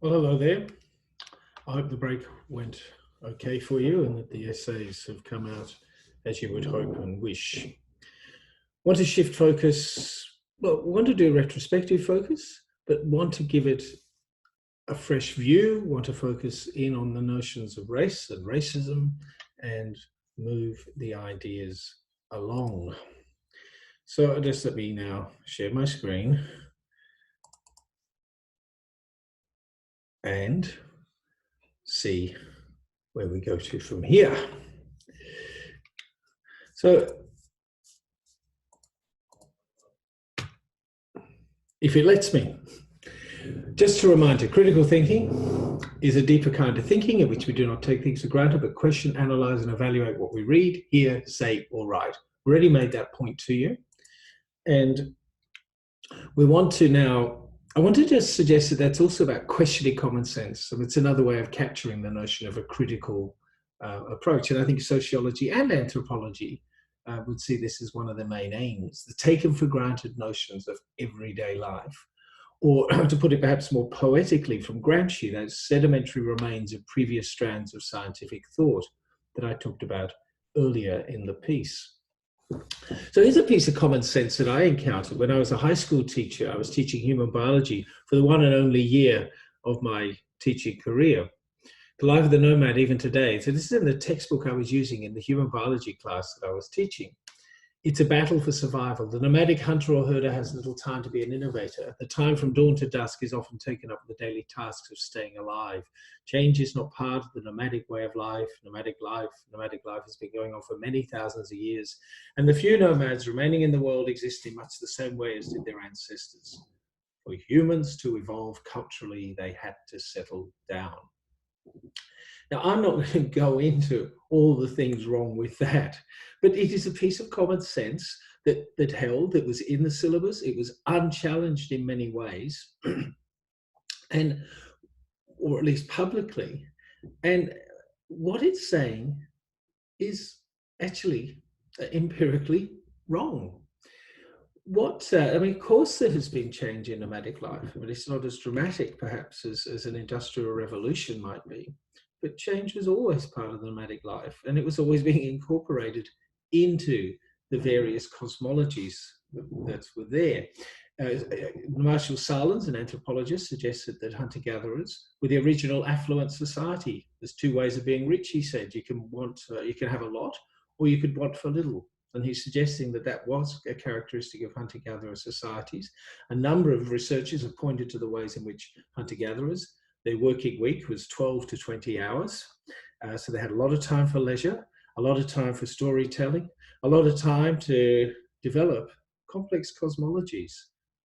Well, hello there. I hope the break went okay for you and that the essays have come out as you would hope and wish. Want to shift focus, well, want to do retrospective focus, but want to give it a fresh view, want to focus in on the notions of race and racism and move the ideas along. So just let me now share my screen and see where we go to from here. So if it lets me, just to remind you, critical thinking is a deeper kind of thinking in which we do not take things for granted, but question, analyze, and evaluate what we read, hear, say, or write. We already made that point to you. And we want to now, I want to just suggest that that's also about questioning common sense. So it's another way of capturing the notion of a critical approach. And I think sociology and anthropology would see this as one of the main aims, the taken for granted notions of everyday life. Or to put it perhaps more poetically from Gramsci, those sedimentary remains of previous strands of scientific thought that I talked about earlier in the piece. So here's a piece of common sense that I encountered when I was a high school teacher. I was teaching human biology for the one and only year of my teaching career. The Life of the Nomad, even today. So this is in the textbook I was using in the human biology class that I was teaching. It's a battle for survival. The nomadic hunter or herder has little time to be an innovator. The time from dawn to dusk is often taken up with the daily tasks of staying alive. Change is not part of the nomadic way of life. Nomadic life has been going on for many thousands of years. And the few nomads remaining in the world exist in much the same way as did their ancestors. For humans to evolve culturally, they had to settle down. Now, I'm not going to go into all the things wrong with that, but it is a piece of common sense that held, that was in the syllabus. It was unchallenged in many ways, and or at least publicly. And what it's saying is actually empirically wrong. Of course there has been change in nomadic life, but it's not as dramatic perhaps as an industrial revolution might be. But change was always part of the nomadic life, and it was always being incorporated into the various cosmologies that were there. Marshall Salins, an anthropologist, suggested that hunter-gatherers were the original affluent society. There's two ways of being rich, he said. You can have a lot, or you could want for little. And he's suggesting that that was a characteristic of hunter-gatherer societies. A number of researchers have pointed to the ways in which hunter-gatherers, their working week was 12 to 20 hours. So they had a lot of time for leisure, a lot of time for storytelling, a lot of time to develop complex cosmologies.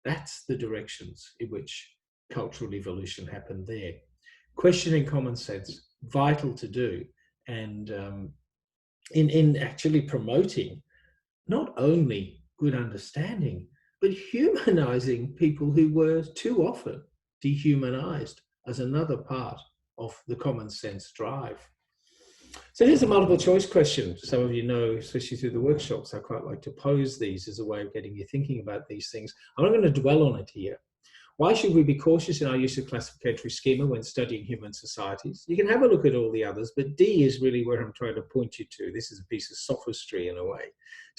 That's the directions in which cultural evolution happened there. Questioning common sense, vital to do, and in actually promoting not only good understanding, but humanizing people who were too often dehumanized as another part of the common sense drive. So here's a multiple choice question. Some of you know, especially through the workshops, I quite like to pose these as a way of getting you thinking about these things. I'm not going to dwell on it here. Why should we be cautious in our use of classificatory schema when studying human societies? You can have a look at all the others, but D is really where I'm trying to point you to. This is a piece of sophistry in a way.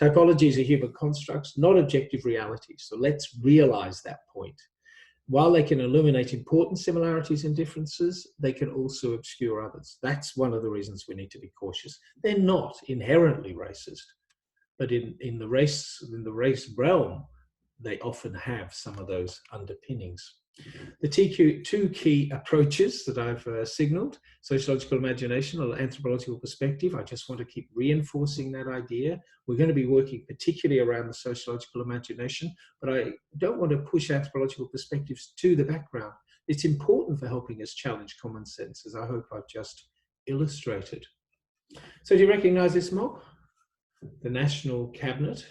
Typologies are human constructs, not objective realities. So let's realize that point. While they can illuminate important similarities and differences, they can also obscure others. That's one of the reasons we need to be cautious. They're not inherently racist, but in the race realm, they often have some of those underpinnings. The two key approaches that I've signaled, sociological imagination or anthropological perspective, I just want to keep reinforcing that idea. We're going to be working particularly around the sociological imagination, but I don't want to push anthropological perspectives to the background. It's important for helping us challenge common sense, as I hope I've just illustrated. So do you recognize this mob? The National Cabinet?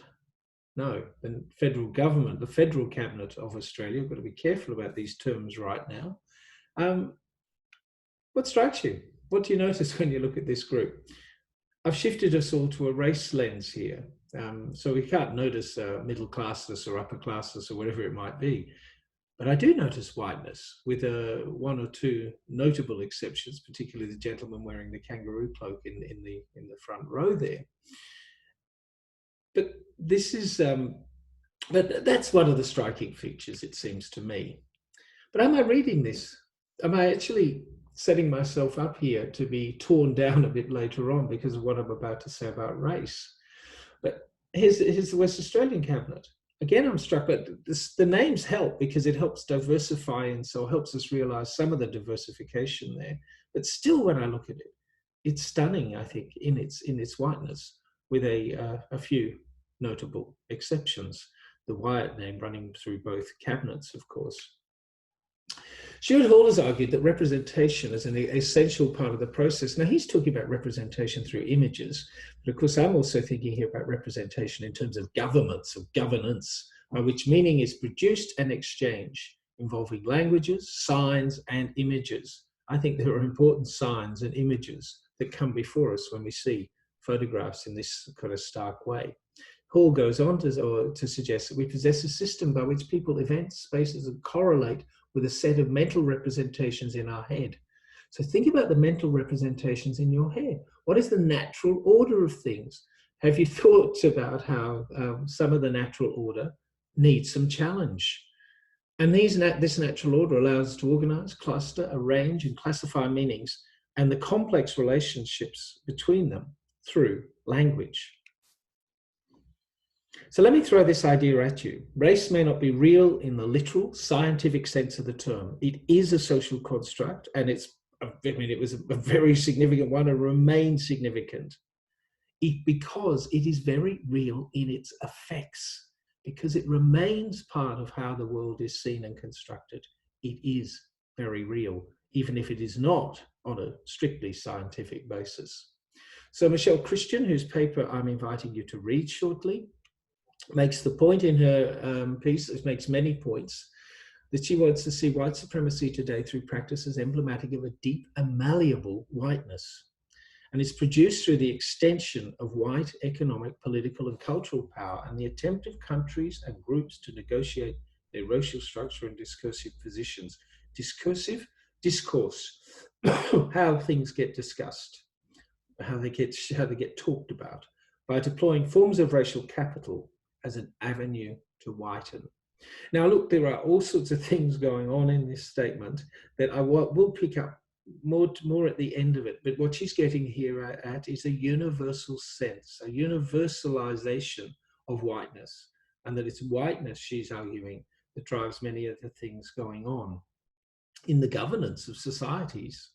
No, the federal government, the federal cabinet of Australia. We've got to be careful about these terms right now. What strikes you? What do you notice when you look at this group? I've shifted us all to a race lens here. So we can't notice middle classes or upper classes or whatever it might be. But I do notice whiteness, with one or two notable exceptions, particularly the gentleman wearing the kangaroo cloak in the front row there. But this is, but that's one of the striking features, it seems to me. But am I reading this? Am I actually setting myself up here to be torn down a bit later on because of what I'm about to say about race? But here's the West Australian cabinet. Again, I'm struck, but the names help because it helps diversify and so helps us realize some of the diversification there. But still, when I look at it, it's stunning, I think, in its whiteness, with a few notable exceptions. The Wyatt name running through both cabinets, of course. Stuart Hall has argued that representation is an essential part of the process. Now, he's talking about representation through images, but of course, I'm also thinking here about representation in terms of governments, of governance, by which meaning is produced and exchanged, involving languages, signs, and images. I think there are important signs and images that come before us when we see photographs in this kind of stark way. Hall goes on to suggest that we possess a system by which people, events, spaces, and correlate with a set of mental representations in our head. So think about the mental representations in your head. What is the natural order of things? Have you thought about how some of the natural order needs some challenge? And this natural order allows us to organize, cluster, arrange, and classify meanings and the complex relationships between them through language. So let me throw this idea at you. Race may not be real in the literal scientific sense of the term. It is a social construct, and it was a very significant one and remains significant because it is very real in its effects, because it remains part of how the world is seen and constructed. It is very real, even if it is not on a strictly scientific basis. So Michelle Christian, whose paper I'm inviting you to read shortly, makes the point in her piece, it makes many points, that she wants to see white supremacy today through practices emblematic of a deep and malleable whiteness. And it's produced through the extension of white economic, political, and cultural power and the attempt of countries and groups to negotiate their racial structure and discursive positions. Discourse, how things get discussed, how they get talked about, by deploying forms of racial capital as an avenue to whiten. Now, look, there are all sorts of things going on in this statement that I will pick up more at the end of it. But what she's getting here at is a universal sense, a universalization of whiteness, and that it's whiteness, she's arguing, that drives many of the things going on in the governance of societies.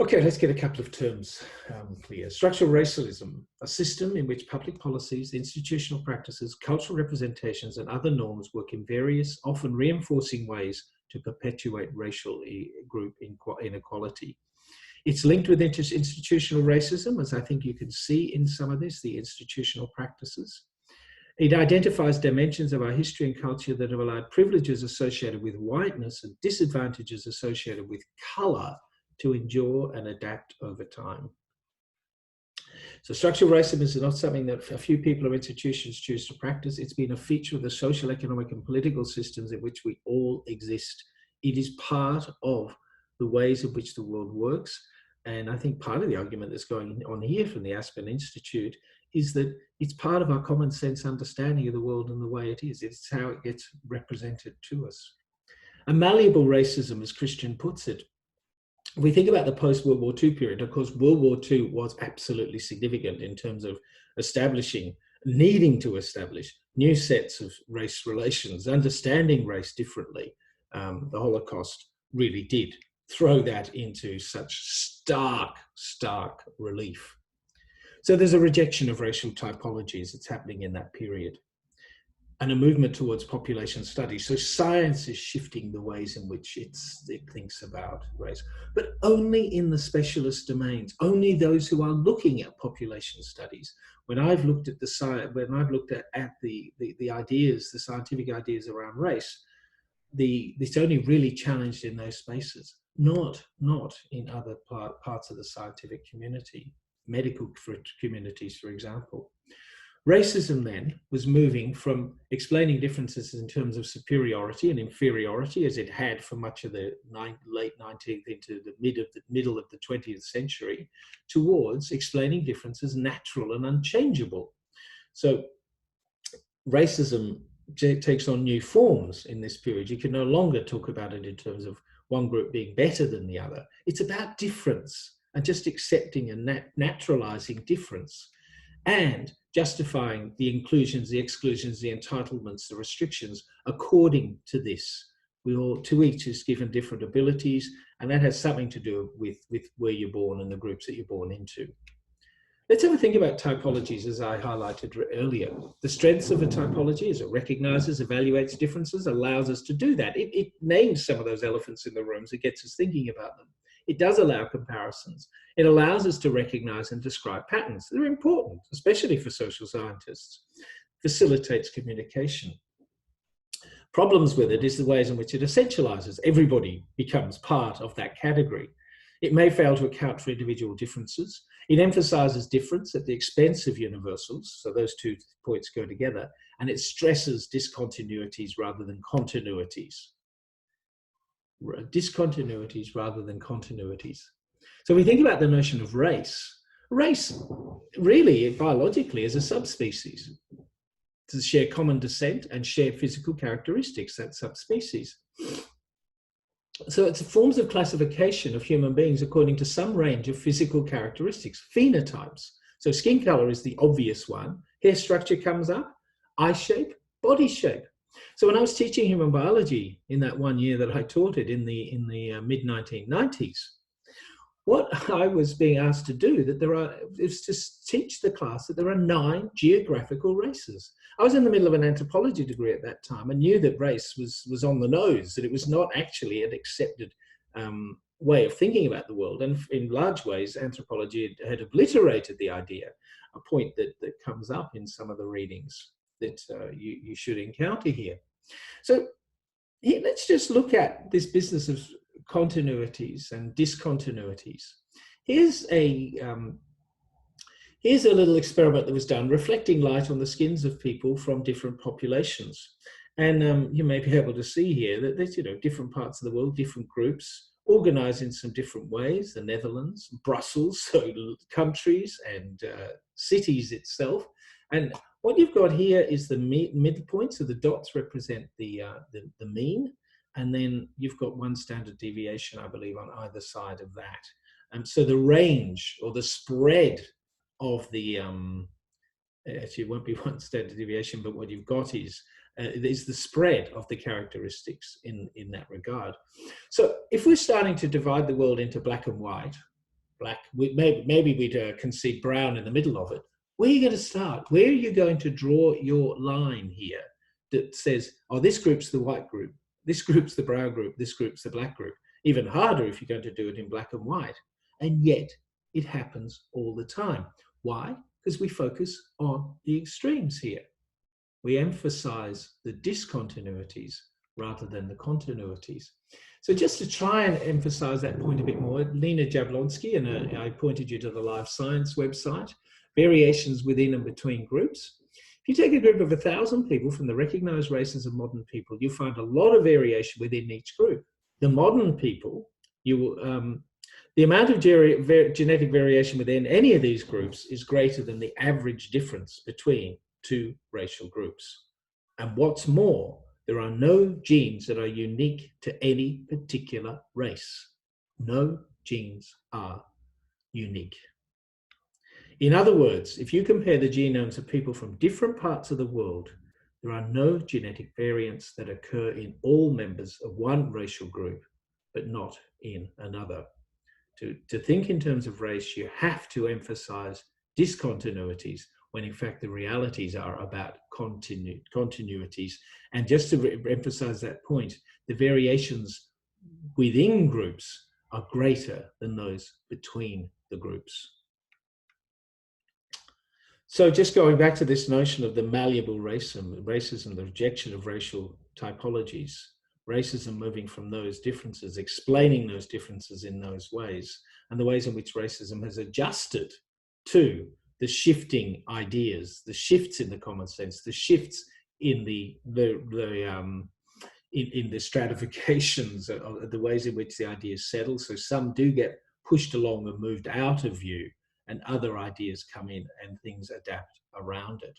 Okay, let's get a couple of terms clear. Structural racialism, a system in which public policies, institutional practices, cultural representations, and other norms work in various, often reinforcing ways to perpetuate racial group inequality. It's linked with institutional racism, as I think you can see in some of this, the institutional practices. It identifies dimensions of our history and culture that have allowed privileges associated with whiteness and disadvantages associated with color to endure and adapt over time. So structural racism is not something that a few people or institutions choose to practice. It's been a feature of the social, economic, and political systems in which we all exist. It is part of the ways in which the world works. And I think part of the argument that's going on here from the Aspen Institute is that it's part of our common sense understanding of the world and the way it is. It's how it gets represented to us. A malleable racism, as Christian puts it, we think about the post-World War II period. Of course, World War II was absolutely significant in terms of needing to establish new sets of race relations, understanding race differently. The Holocaust really did throw that into such stark relief. So there's a rejection of racial typologies that's happening in that period, and a movement towards population studies. So science is shifting the ways in which it thinks about race, but only in the specialist domains, only those who are looking at population studies. When I've looked at the ideas, the scientific ideas around race, it's only really challenged in those spaces, not in other parts of the scientific community, medical communities, for example. Racism then was moving from explaining differences in terms of superiority and inferiority, as it had for much of the late 19th into the middle of the 20th century, towards explaining differences natural and unchangeable. So racism takes on new forms in this period. You can no longer talk about it in terms of one group being better than the other. It's about difference and just accepting and naturalizing difference, and justifying the inclusions, the exclusions, the entitlements, the restrictions according to this. To each is given different abilities, and that has something to do with where you're born and the groups that you're born into. Let's have a think about typologies, as I highlighted earlier. The strengths of a typology is it recognizes, evaluates differences, allows us to do that. It names some of those elephants in the rooms. It gets us thinking about them. It does allow comparisons. It allows us to recognize and describe patterns. They're important, especially for social scientists. Facilitates communication. Problems with it is the ways in which it essentializes. Everybody becomes part of that category. It may fail to account for individual differences. It emphasizes difference at the expense of universals. So those two points go together. And it stresses discontinuities rather than continuities. Discontinuities rather than continuities. So we think about the notion of race. Race really, biologically, is a subspecies. To share common descent and share physical characteristics, that subspecies. So it's forms of classification of human beings according to some range of physical characteristics, phenotypes. So skin color is the obvious one. Hair structure comes up, eye shape, body shape. So when I was teaching human biology in that 1 year that I taught it in the mid-1990s, what I was being asked to do is to teach the class that there are 9 geographical races. I was in the middle of an anthropology degree at that time and knew that race was on the nose, that it was not actually an accepted way of thinking about the world. And in large ways, anthropology had obliterated the idea, a point that comes up in some of the readings that you should encounter here. So here, let's just look at this business of continuities and discontinuities. Here's a little experiment that was done reflecting light on the skins of people from different populations. And you may be able to see here that there's different parts of the world, different groups, organized in some different ways. The Netherlands, Brussels, so countries and cities itself. And what you've got here is the middle point. So the dots represent the mean. And then you've got one standard deviation, I believe, on either side of that. And so the range or the spread of the, actually it won't be one standard deviation, but what you've got is the spread of the characteristics in that regard. So if we're starting to divide the world into black and white, maybe we'd concede brown in the middle of it, where are you going to start? Where are you going to draw your line here that says, oh, this group's the white group, this group's the brown group, this group's the black group? Even harder if you're going to do it in black and white. And yet it happens all the time. Why? Because we focus on the extremes here. We emphasize the discontinuities rather than the continuities. So just to try and emphasize that point a bit more, Lena Jablonski, and I pointed you to the Life Science website, variations within and between groups. If you take a group of 1,000 people from the recognized races of modern people, you'll find a lot of variation within each group. The modern people, the amount of genetic variation within any of these groups is greater than the average difference between 2 racial groups. And what's more, there are no genes that are unique to any particular race. No genes are unique. In other words, if you compare the genomes of people from different parts of the world, there are no genetic variants that occur in all members of one racial group, but not in another. To think in terms of race, you have to emphasize discontinuities when in fact the realities are about continuities. And just to emphasize that point, the variations within groups are greater than those between the groups. So just going back to this notion of the malleable racism, the rejection of racial typologies, racism moving from those differences, explaining those differences in those ways, and the ways in which racism has adjusted to the shifting ideas, the shifts in the common sense, the shifts in in the stratifications of the ways in which the ideas settle. So some do get pushed along and moved out of view, and other ideas come in and things adapt around it.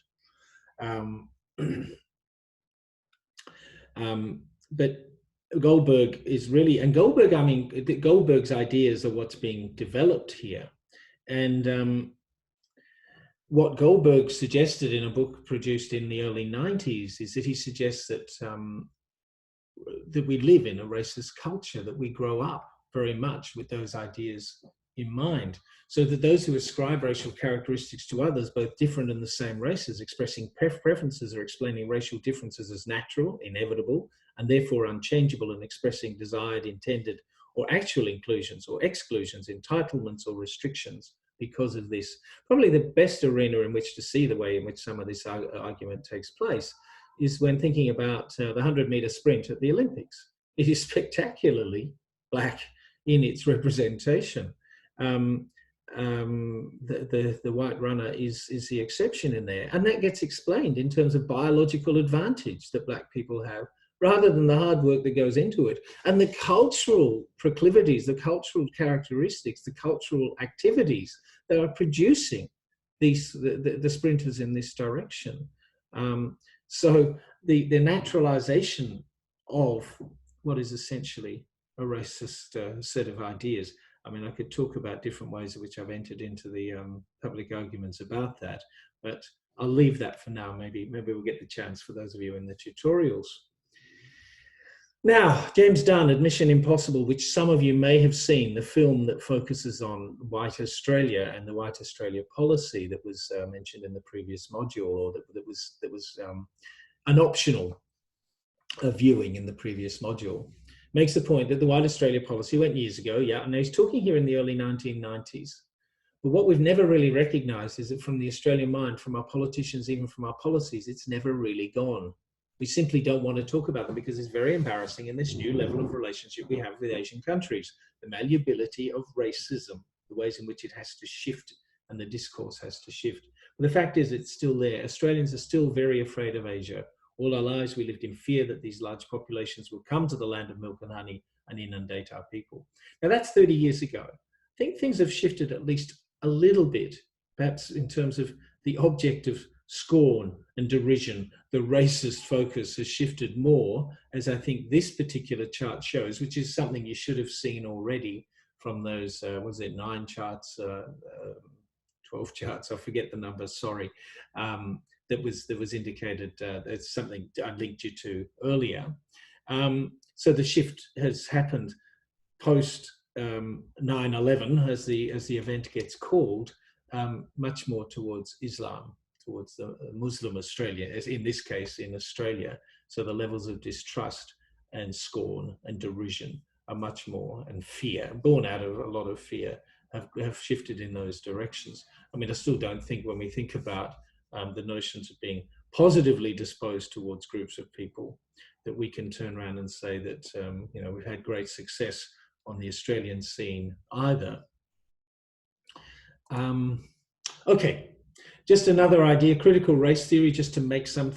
But Goldberg is really, and Goldberg, I mean, Goldberg's ideas are what's being developed here. And what Goldberg suggested in a book produced in the early 90s is that he suggests that that we live in a racist culture, that we grow up very much with those ideas in mind, so that those who ascribe racial characteristics to others, both different and the same races, expressing preferences or explaining racial differences as natural, inevitable, and therefore unchangeable, and expressing desired, intended, or actual inclusions or exclusions, entitlements or restrictions because of this. Probably the best arena in which to see the way in which some of this argument takes place is when thinking about the 100-meter sprint at the Olympics. It is spectacularly black in its representation. The white runner is the exception in there. And that gets explained in terms of biological advantage that black people have, rather than the hard work that goes into it. And the cultural proclivities, the cultural characteristics, the cultural activities that are producing these, the sprinters in this direction. So the naturalization of what is essentially a racist set of ideas. I mean, I could talk about different ways in which I've entered into the public arguments about that, but I'll leave that for now. Maybe we'll get the chance for those of you in the tutorials. Now, James Dunn, Admission Impossible, which some of you may have seen, the film that focuses on white Australia and the white Australia policy that was mentioned in the previous module, or that was an optional viewing in the previous module, makes the point that the white Australia policy went years ago, yeah, and he's talking here in the early 1990s. But what we've never really recognized is that from the Australian mind, from our politicians, even from our policies, it's never really gone. We simply don't want to talk about them because it's very embarrassing in this new level of relationship we have with Asian countries. The malleability of racism, the ways in which it has to shift and the discourse has to shift. But the fact is it's still there. Australians are still very afraid of Asia. All our lives we lived in fear that these large populations will come to the land of milk and honey and inundate our people. Now that's 30 years ago. I think things have shifted at least a little bit, perhaps in terms of the object of scorn and derision. The racist focus has shifted more, as I think this particular chart shows, which is something you should have seen already from those, was it 9 charts, 12 charts, I forget the numbers, sorry, that was indicated. That's something I linked you to earlier. So the shift has happened post 9/11, as the event gets called, much more towards Islam, towards the Muslim Australia, as in this case in Australia. So the levels of distrust and scorn and derision are much more, and fear, born out of a lot of fear, have shifted in those directions. I mean, I still don't think when we think about the notions of being positively disposed towards groups of people, that we can turn around and say that you know, we've had great success on the Australian scene either. Okay, just another idea, critical race theory, just to make some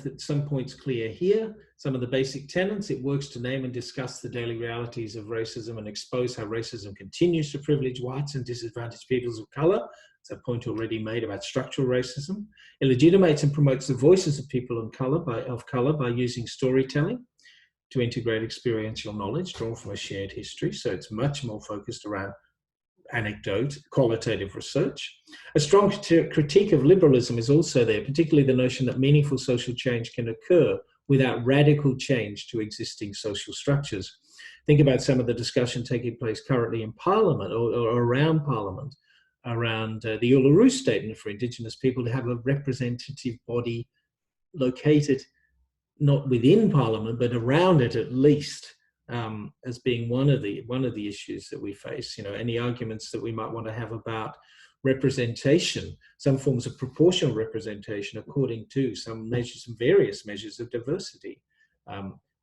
points clear here. Some of the basic tenets: it works to name and discuss the daily realities of racism and expose how racism continues to privilege whites and disadvantage peoples of colour. It's a point already made about structural racism. It legitimates and promotes the voices of people of colour by using storytelling to integrate experiential knowledge drawn from a shared history. So it's much more focused around anecdote, qualitative research. A strong critique of liberalism is also there, particularly the notion that meaningful social change can occur without radical change to existing social structures. Think about some of the discussion taking place currently in Parliament or around Parliament, around the Uluru Statement for Indigenous people to have a representative body located not within Parliament, but around it at least, as being one of the issues that we face. You know, any arguments that we might want to have about representation, some forms of proportional representation according to some measures, some various measures of diversity.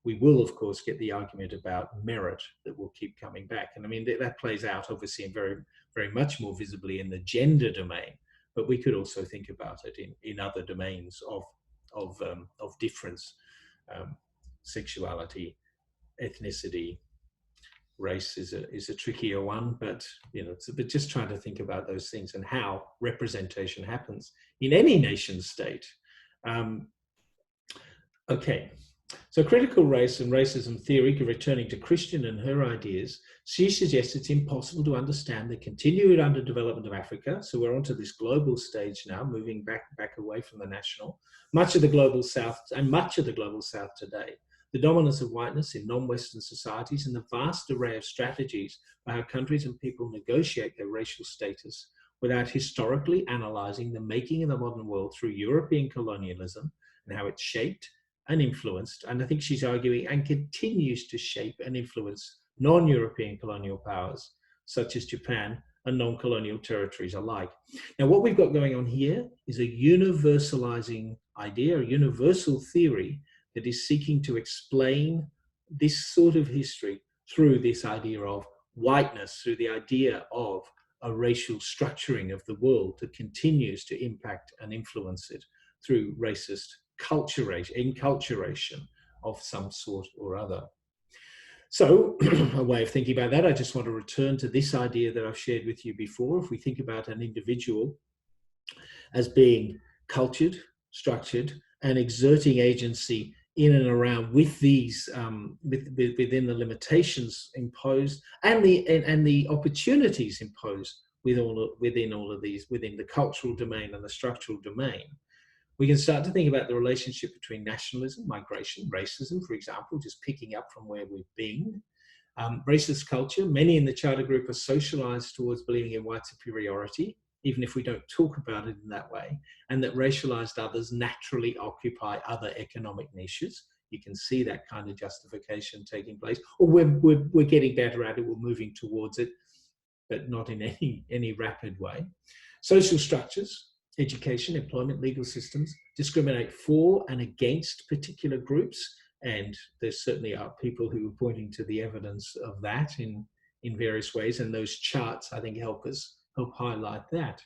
We will, of course, get the argument about merit that will keep coming back. And I mean, that plays out obviously very, very much more visibly in the gender domain. but we could also think about it in other domains of difference, sexuality, ethnicity. Race is a trickier one, but but just trying to think about those things and how representation happens in any nation state. Okay, so critical race and racism theory, returning to Christian and her ideas, she suggests it's impossible to understand the continued underdevelopment of Africa. So we're onto this global stage now, moving back away from the national. Much of the global South today, the dominance of whiteness in non-Western societies, and the vast array of strategies for how countries and people negotiate their racial status without historically analysing the making of the modern world through European colonialism and how it's shaped and influenced, and I think she's arguing, and continues to shape and influence non-European colonial powers, such as Japan and non-colonial territories alike. Now, what we've got going on here is a universalizing idea, a universal theory that is seeking to explain this sort of history through this idea of whiteness, through the idea of a racial structuring of the world that continues to impact and influence it through racist enculturation of some sort or other. So a way of thinking about that, I just want to return to this idea that I've shared with you before. If we think about an individual as being cultured, structured, and exerting agency in and around with these, within the limitations imposed and the opportunities imposed within all of these, within the cultural domain and the structural domain, we can start to think about the relationship between nationalism, migration, racism, for example, just picking up from where we've been. Racist culture, many in the Charter Group are socialized towards believing in white superiority, even if we don't talk about it in that way, and that racialized others naturally occupy other economic niches. You can see that kind of justification taking place, or we're getting better at it, we're moving towards it, but not in any rapid way. Social structures, education, employment, legal systems discriminate for and against particular groups, and there certainly are people who are pointing to the evidence of that in various ways, and those charts, I think, help highlight that.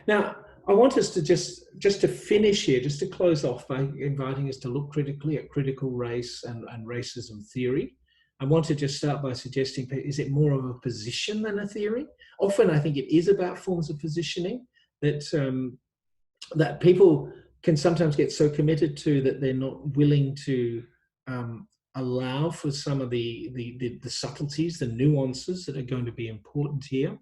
Now, I want us to just to finish here, just to close off by inviting us to look critically at critical race and racism theory. I want to just start by suggesting, is it more of a position than a theory? Often I think it is about forms of positioning that people can sometimes get so committed to that they're not willing to allow for some of the subtleties, the nuances that are going to be important here.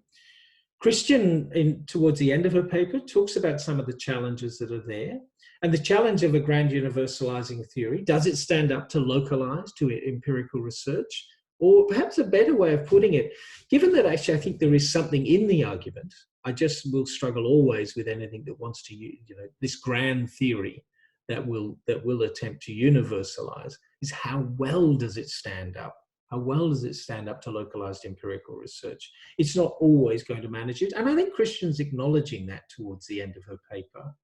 Christian, towards the end of her paper, talks about some of the challenges that are there. And the challenge of a grand universalizing theory, does it stand up to localized, to empirical research? Or perhaps a better way of putting it, given that actually I think there is something in the argument, I just will struggle always with anything that wants to use, this grand theory that will attempt to universalize, is how well does it stand up? How well does it stand up to localized empirical research? It's not always going to manage it. And I think Christian's acknowledging that towards the end of her paper.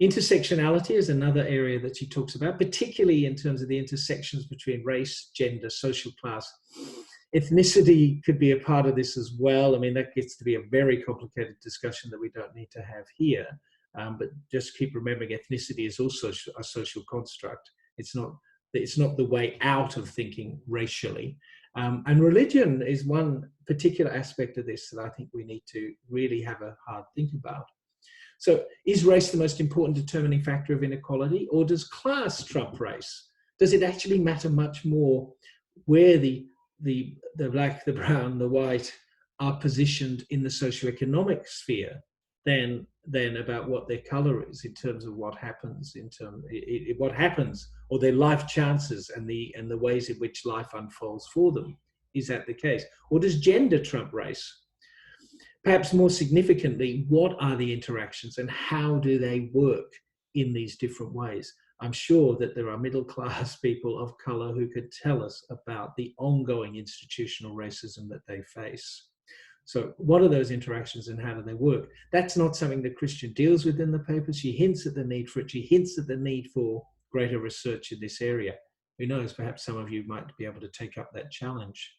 Intersectionality is another area that she talks about, particularly in terms of the intersections between race, gender, social class. Ethnicity could be a part of this as well. I mean, that gets to be a very complicated discussion that we don't need to have here. But just keep remembering ethnicity is also a social construct. It's not the way out of thinking racially. And religion is one particular aspect of this that I think we need to really have a hard think about. So is race the most important determining factor of inequality, or does class trump race? Does it actually matter much more where the black, the brown, the white are positioned in the socioeconomic sphere than about what their color is in terms of what happens, or their life chances and the ways in which life unfolds for them? Is that the case? Or does gender trump race? Perhaps more significantly, what are the interactions and how do they work in these different ways? I'm sure that there are middle-class people of color who could tell us about the ongoing institutional racism that they face. So what are those interactions and how do they work? That's not something that Christian deals with in the paper. She hints at the need for it. She hints at the need for greater research in this area. Who knows, perhaps some of you might be able to take up that challenge.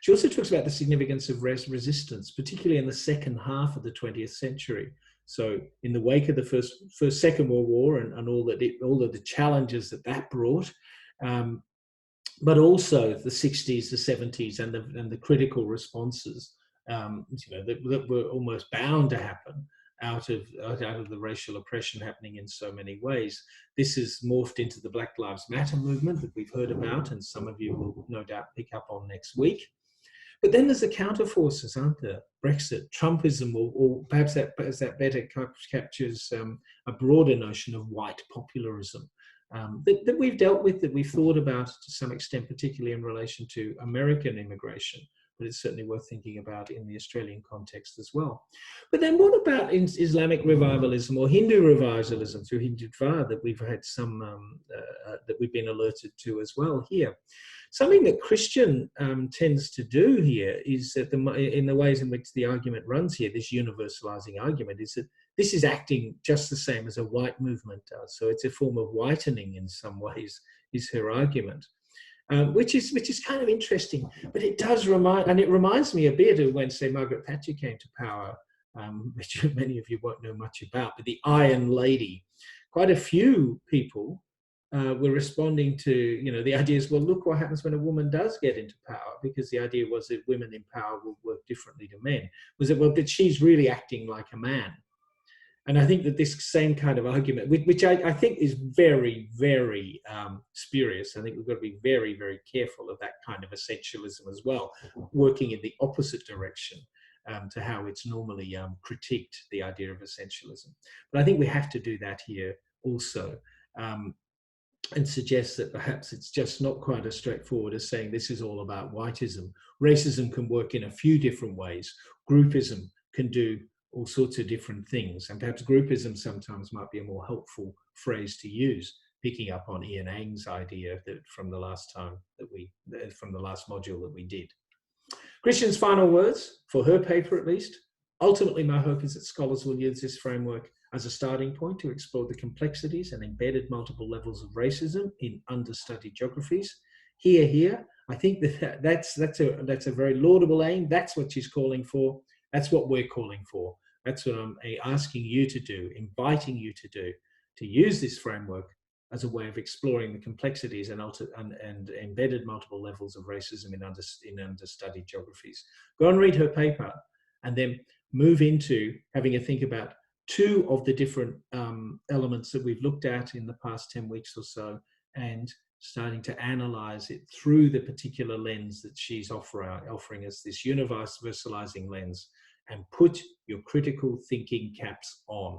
She also talks about the significance of resistance, particularly in the second half of the 20th century. So in the wake of the Second World War and all of the challenges that brought, but also the 60s, the 70s, and the critical responses, that were almost bound to happen out of the racial oppression happening in so many ways. This has morphed into the Black Lives Matter movement that we've heard about, and some of you will no doubt pick up on next week. But then there's the counter forces, aren't there? Brexit, Trumpism, or perhaps that better captures a broader notion of white popularism that we've dealt with, that we've thought about to some extent, particularly in relation to American immigration. But it's certainly worth thinking about in the Australian context as well. But then what about Islamic revivalism or Hindu revivalism through Hindutva that we've had that we've been alerted to as well here? Something that Christian tends to do here is that in the ways in which the argument runs here, this universalizing argument, is that this is acting just the same as a white movement does. So it's a form of whitening in some ways, is her argument, which is kind of interesting. But it does reminds me a bit of when, say, Margaret Thatcher came to power, which many of you won't know much about, but the Iron Lady. Quite a few people were responding to, the idea is, well, look what happens when a woman does get into power, because the idea was that women in power will work differently to men. Was that, well, but she's really acting like a man. And I think that this same kind of argument, which I think is very, very spurious. I think we've got to be very, very careful of that kind of essentialism as well, working in the opposite direction to how it's normally critiqued, the idea of essentialism. But I think we have to do that here also. And suggest that perhaps it's just not quite as straightforward as saying this is all about whiteism. Racism can work in a few different ways. Groupism can do all sorts of different things. And perhaps groupism sometimes might be a more helpful phrase to use, picking up on Ian Ang's idea from the last module that we did. Christian's final words, for her paper at least. Ultimately, my hope is that scholars will use this framework as a starting point to explore the complexities and embedded multiple levels of racism in understudied geographies. Here, I think that's a very laudable aim. That's what she's calling for. That's what we're calling for. That's what I'm asking you to do, inviting you to do, to use this framework as a way of exploring the complexities and embedded multiple levels of racism in understudied geographies. Go and read her paper, and then move into having a think about two of the different elements that we've looked at in the past 10 weeks or so, and starting to analyze it through the particular lens that she's offering us, this universalizing lens, and put your critical thinking caps on.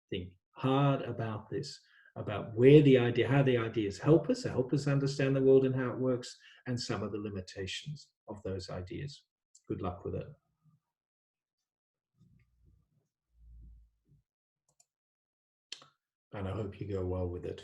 Think hard about this, about how the ideas help us understand the world and how it works, and some of the limitations of those ideas. Good luck with it. And I hope you go well with it.